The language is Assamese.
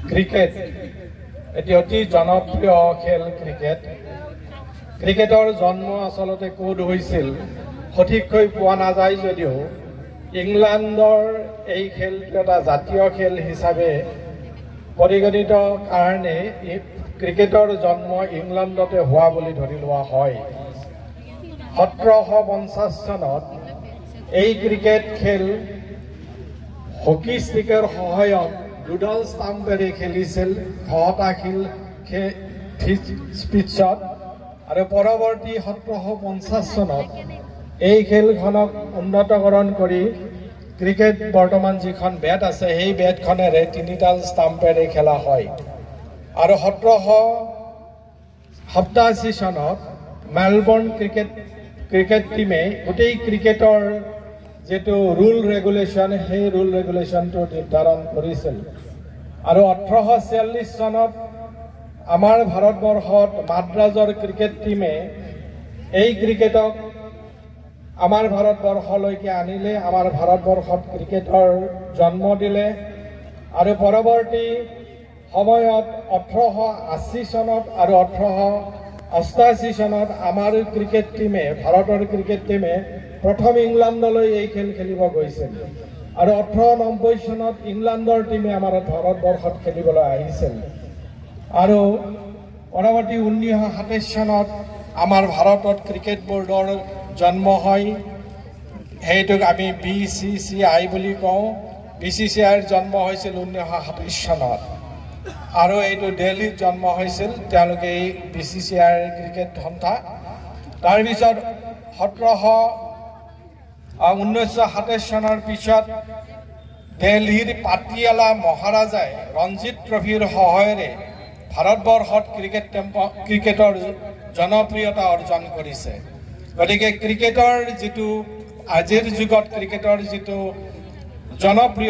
ক্ৰিকেট এটি অতি জনপ্ৰিয় খেল। ক্ৰিকেটৰ জন্ম আসলতে ক'ত হৈছিল সঠিককৈ পোৱা নাযায় যদিও ইংলেণ্ডৰ এই খেলটো এটা জাতীয় খেল হিচাপে পৰিগণিত কাৰণে ক্ৰিকেটৰ জন্ম ইংলেণ্ডতে হোৱা বুলি ধৰি লোৱা হয়। 1750 চনত এই ক্ৰিকেট খেল হকি ষ্টিকৰ সহায়ত দুডাল ষ্টাম্পেৰে খেলিছিল 6টা পিটছত আৰু পৰৱৰ্তী 1750 চনত এই খেলখনক উন্নতকৰণ কৰি ক্ৰিকেট বৰ্তমান যিখন বেট আছে সেই বেটখনেৰে 3ডাল ষ্টাম্পেৰে খেলা হয়। আৰু 1787 চনত মেলবৰ্ণ ক্ৰিকেট টিমে গোটেই ক্ৰিকেটৰ যেটো ৰুল ৰেগুলেশ্যন সেই ৰুল ৰেগুলেশ্যনটো নিৰ্ধাৰণ কৰিছিল। আৰু 1846 চনত আমাৰ ভাৰতবৰ্ষত মাদ্ৰাজৰ ক্ৰিকেট টিমে এই ক্ৰিকেটক আমাৰ ভাৰতবৰ্ষলৈকে আনিলে, আমাৰ ভাৰতবৰ্ষত ক্ৰিকেটৰ জন্ম দিলে। আৰু পৰৱৰ্তী সময়ত 1880 চনত আৰু 1888 চনত আমাৰ ক্ৰিকেট টিমে ভাৰতৰ ক্ৰিকেট টিমে প্ৰথম ইংলেণ্ডলৈ এই খেল খেলিব গৈছিল। আৰু 1890 চনত ইংলেণ্ডৰ টিমে আমাৰ ভাৰতবৰ্ষত খেলিবলৈ আহিছিল। আৰু পৰৱৰ্তী 1927 চনত আমাৰ ভাৰতত ক্ৰিকেট বোৰ্ডৰ জন্ম হয়। সেইটোক আমি BCCI বুলি কওঁ। BCCIৰ জন্ম হৈছিল 1927 চনত আৰু এইটো দিল্লীত জন্ম হৈছিল তেওঁলোকে এই BCCIৰ ক্ৰিকেট সন্থা। তাৰপিছত 1927 চনৰ পিছত দিল্লীৰ পাটিয়ালা মহাৰাজাই ৰঞ্জিত ট্ৰফিৰ সহায়েৰে ভাৰতবৰ্ষত ক্ৰিকেটৰ জনপ্ৰিয়তা অৰ্জন কৰিছে। গতিকে ক্ৰিকেটৰ যিটো আজিৰ যুগত ক্ৰিকেটৰ যিটো জনপ্ৰিয়